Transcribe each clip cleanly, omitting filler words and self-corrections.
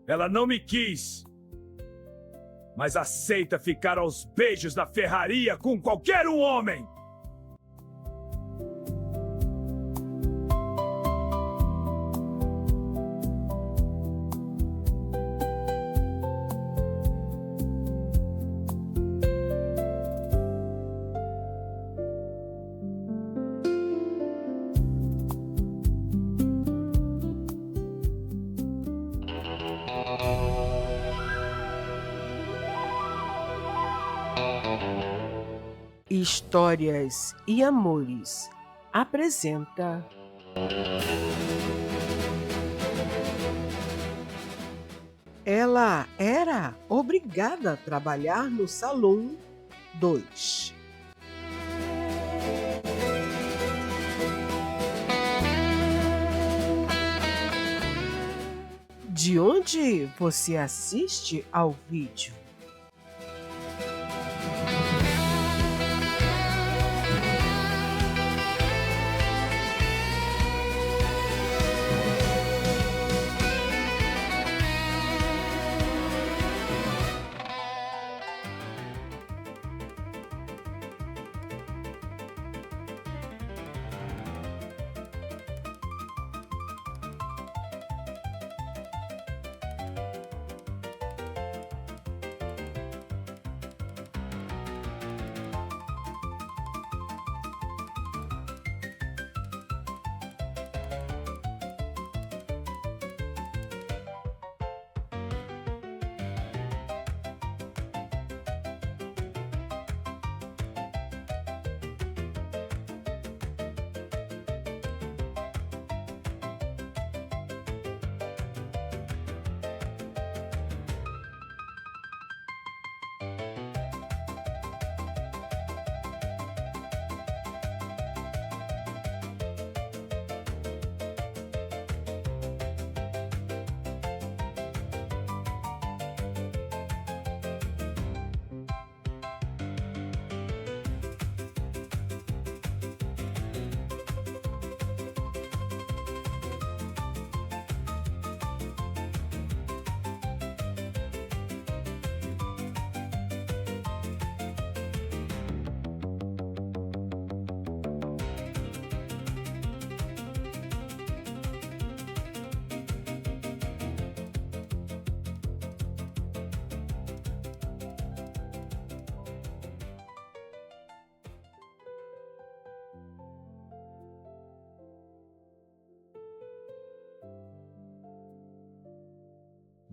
Ela não me quis, mas aceita ficar aos beijos na ferraria com qualquer um homem. Histórias e Amores apresenta Ela era obrigada a trabalhar no Salão 2. De onde você assiste ao vídeo?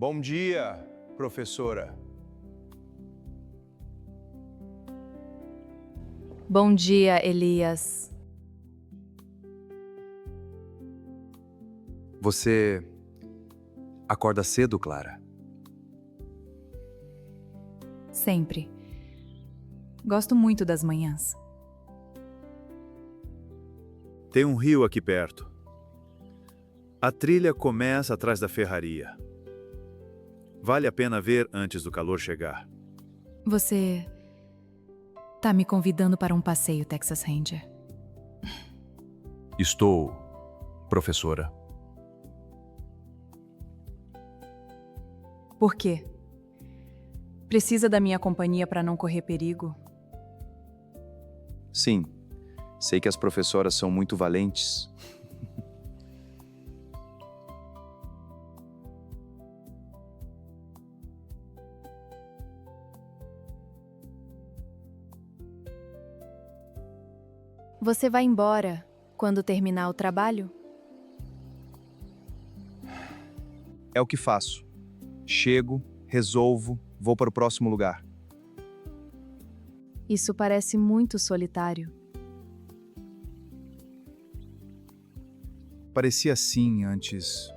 Bom dia, professora. Bom dia, Elias. Você acorda cedo, Clara? Sempre. Gosto muito das manhãs. Tem um rio aqui perto. A trilha começa atrás da ferraria. Vale a pena ver antes do calor chegar. Você tá me convidando para um passeio, Texas Ranger. Estou, professora. Por quê? Precisa da minha companhia para não correr perigo? Sim, sei que as professoras são muito valentes. Você vai embora quando terminar o trabalho? É o que faço. Chego, resolvo, vou para o próximo lugar. Isso parece muito solitário. Parecia assim antes.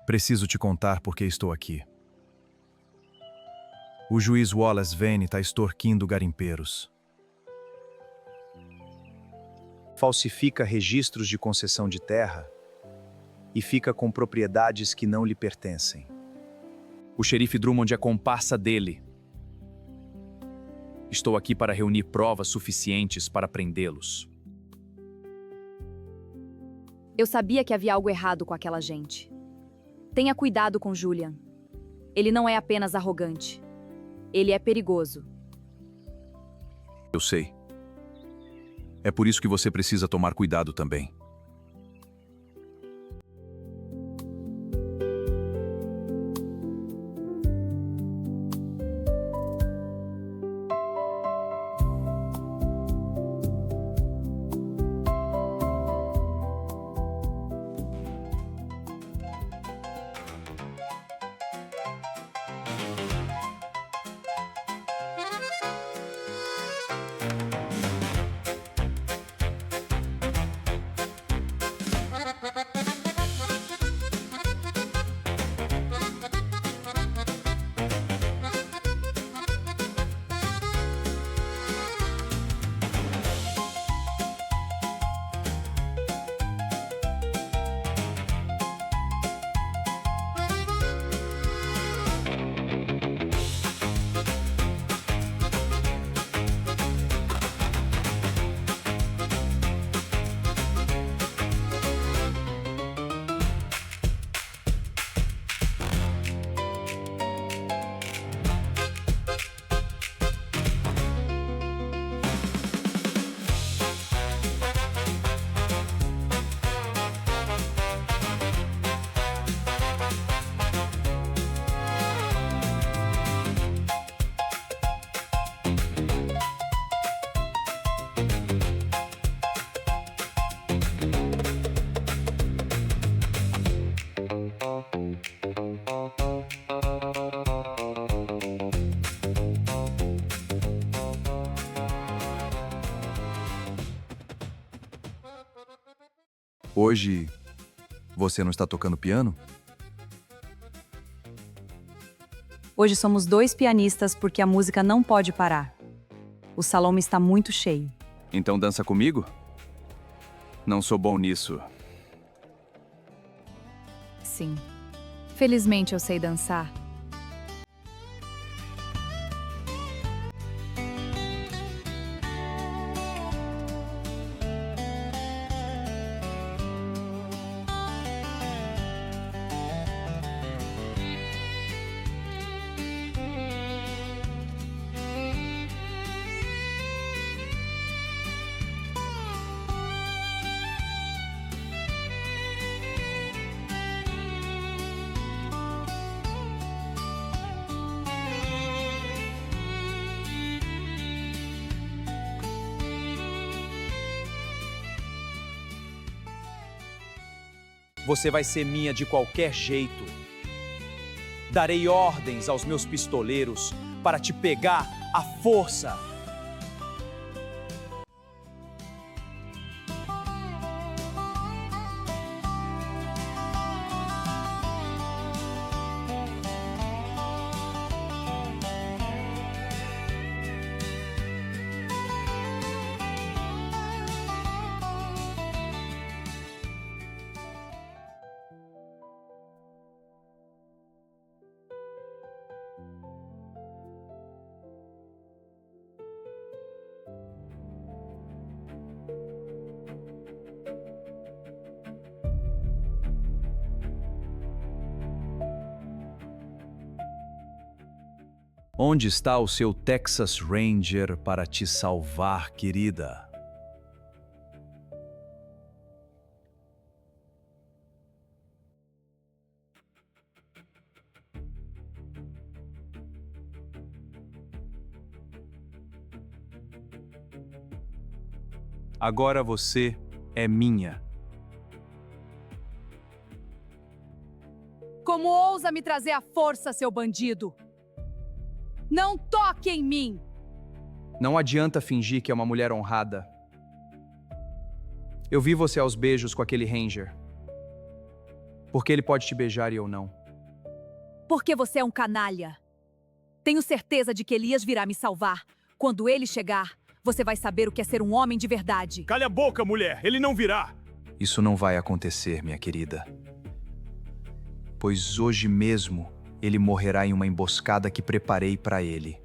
Preciso te contar por que estou aqui. O juiz Wallace Vane está extorquindo garimpeiros. Falsifica registros de concessão de terra e fica com propriedades que não lhe pertencem. O xerife Drummond é comparsa dele. Estou aqui para reunir provas suficientes para prendê-los. Eu sabia que havia algo errado com aquela gente. Tenha cuidado com Julian. Ele não é apenas arrogante. Ele é perigoso. Eu sei. É por isso que você precisa tomar cuidado também. Hoje, você não está tocando piano? Hoje somos 2 pianistas porque a música não pode parar. O salão está muito cheio. Então dança comigo? Não sou bom nisso. Sim. Felizmente eu sei dançar. Você vai ser minha de qualquer jeito. Darei ordens aos meus pistoleiros para te pegar à força. Onde está o seu Texas Ranger para te salvar, querida? Agora você é minha. Como ousa me trazer à força, seu bandido? Não toque em mim! Não adianta fingir que é uma mulher honrada. Eu vi você aos beijos com aquele Ranger. Por que ele pode te beijar e eu não? Porque você é um canalha. Tenho certeza de que Elias virá me salvar. Quando ele chegar, você vai saber o que é ser um homem de verdade. Calha a boca, mulher! Ele não virá! Isso não vai acontecer, minha querida. Pois hoje mesmo ele morrerá em uma emboscada que preparei para ele.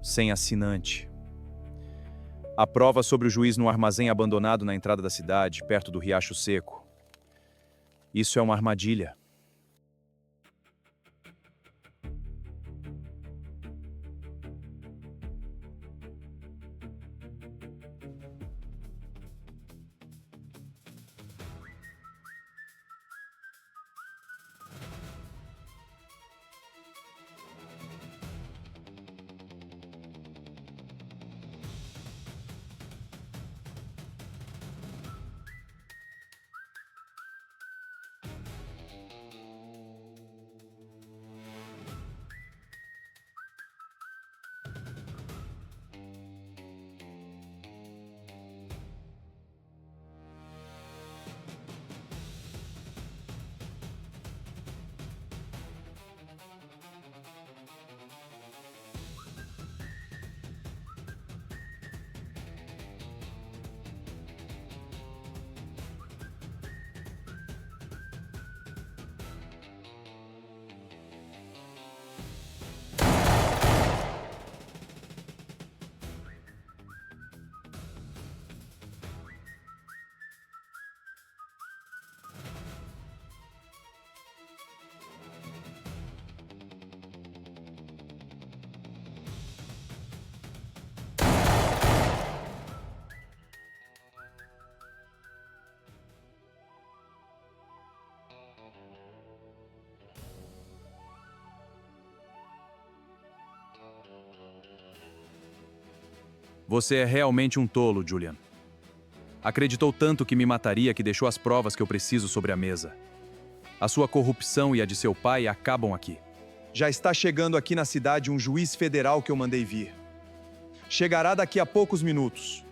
Sem assinante. A prova sobre o juiz no armazém abandonado na entrada da cidade, perto do Riacho Seco. Isso é uma armadilha. Você é realmente um tolo, Julian. Acreditou tanto que me mataria que deixou as provas que eu preciso sobre a mesa. A sua corrupção e a de seu pai acabam aqui. Já está chegando aqui na cidade um juiz federal que eu mandei vir. Chegará daqui a poucos minutos.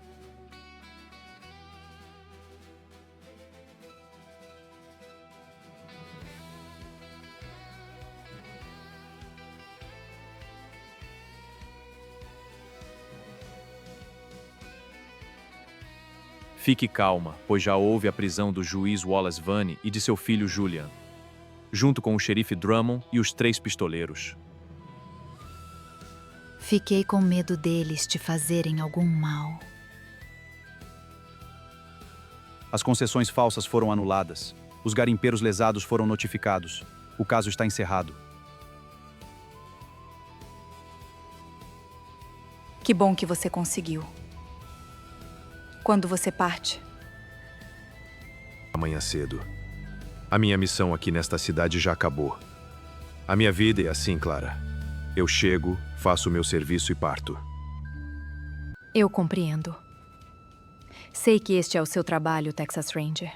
Fique calma, pois já houve a prisão do juiz Wallace Vane e de seu filho Julian, junto com o xerife Drummond e os 3 pistoleiros. Fiquei com medo deles te fazerem algum mal. As concessões falsas foram anuladas. Os garimpeiros lesados foram notificados. O caso está encerrado. Que bom que você conseguiu. Quando você parte? Amanhã cedo. A minha missão aqui nesta cidade já acabou. A minha vida é assim, Clara. Eu chego, faço o meu serviço e parto. Eu compreendo. Sei que este é o seu trabalho, Texas Ranger.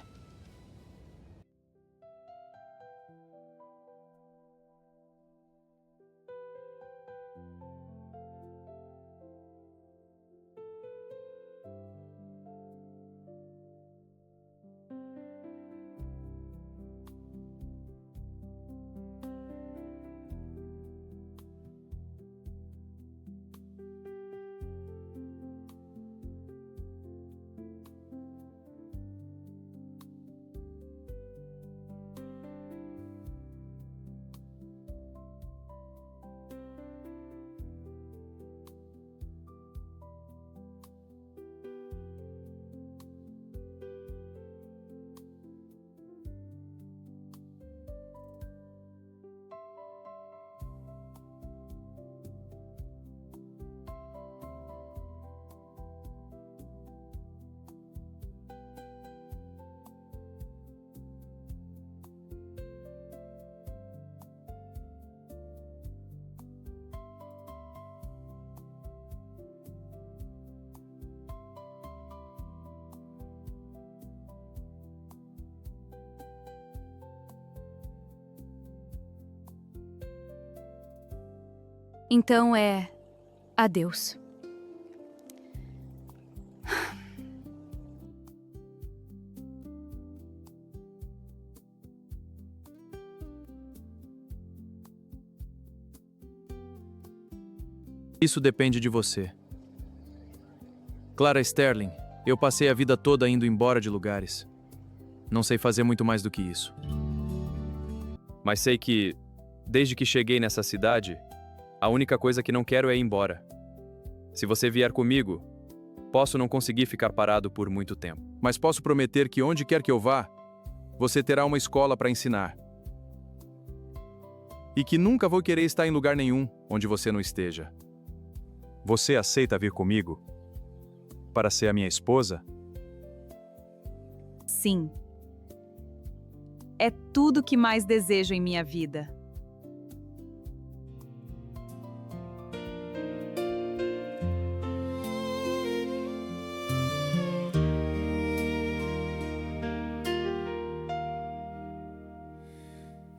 Então é adeus. Isso depende de você. Clara Sterling, eu passei a vida toda indo embora de lugares. Não sei fazer muito mais do que isso. Mas sei que, desde que cheguei nessa cidade, a única coisa que não quero é ir embora. Se você vier comigo, posso não conseguir ficar parado por muito tempo. Mas posso prometer que onde quer que eu vá, você terá uma escola para ensinar. E que nunca vou querer estar em lugar nenhum onde você não esteja. Você aceita vir comigo? Para ser a minha esposa? Sim. É tudo o que mais desejo em minha vida.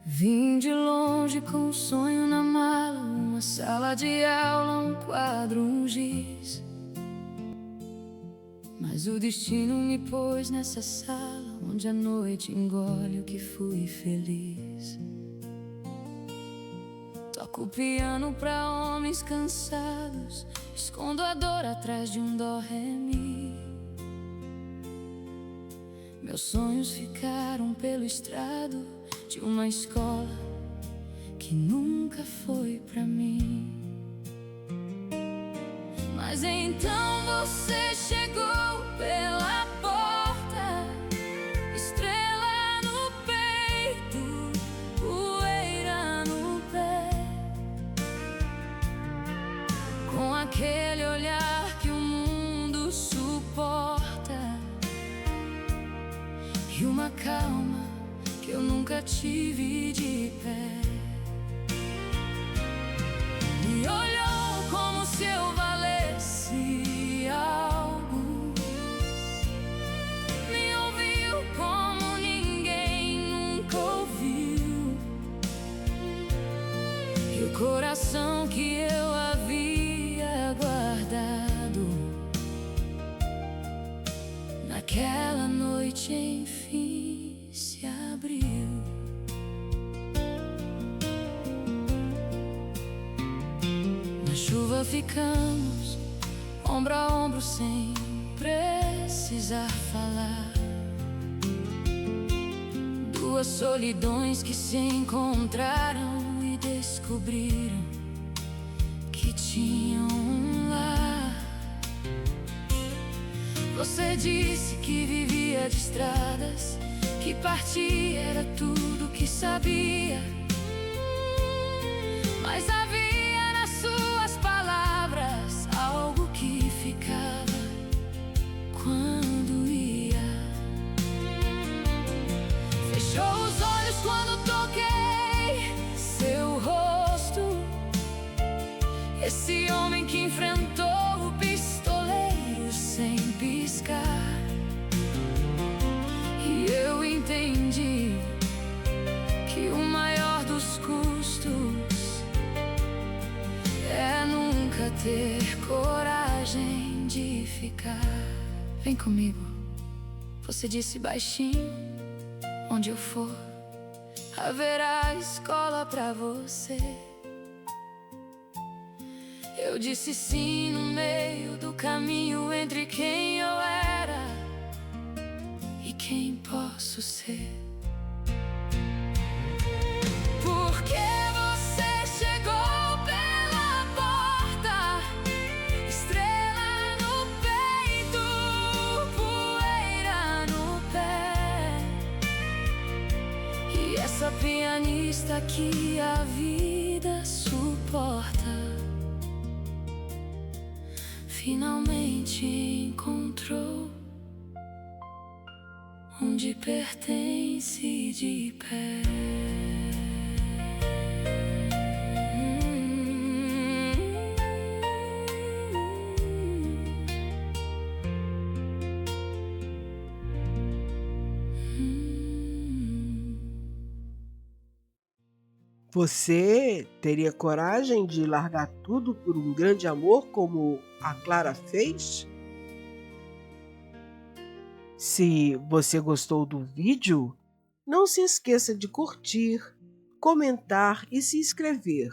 Vim de longe com um sonho na mala, uma sala de aula, um quadro, um giz. Mas o destino me pôs nessa sala, onde a noite engole o que fui feliz. Toco piano pra homens cansados, escondo a dor atrás de um dó, ré, mi. Meus sonhos ficaram pelo estrado de uma escola que nunca foi pra mim. Mas então você chegou pela porta, estrela no peito, poeira no pé, com aquele olhar que o mundo suporta e uma calma que eu nunca tive de pé. Me olhou como se eu valesse algo, me ouviu como ninguém nunca ouviu, e o coração que eu havia guardado naquela noite enfim se abriu. Na chuva ficamos, ombro a ombro sem precisar falar. Duas solidões que se encontraram e descobriram que tinham um lar. Você disse que vivia de estradas, que partir era tudo que sabia. Mas havia nas suas palavras algo que ficava quando ia. Fechou os olhos quando toquei seu rosto, esse homem que enfrentou o pistoleiro sem piscar. E eu entendi que o maior dos custos é nunca ter coragem de ficar. Vem comigo, você disse baixinho, onde eu for haverá escola pra você. Eu disse sim no meio do caminho entre quem eu era e quem posso ser. Porque você chegou pela porta, estrela no peito, poeira no pé, e essa pianista que a vida suporta finalmente encontrou onde pertence de pé. Você teria coragem de largar tudo por um grande amor como a Clara fez? Se você gostou do vídeo, não se esqueça de curtir, comentar e se inscrever,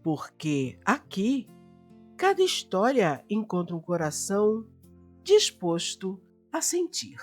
porque aqui cada história encontra um coração disposto a sentir.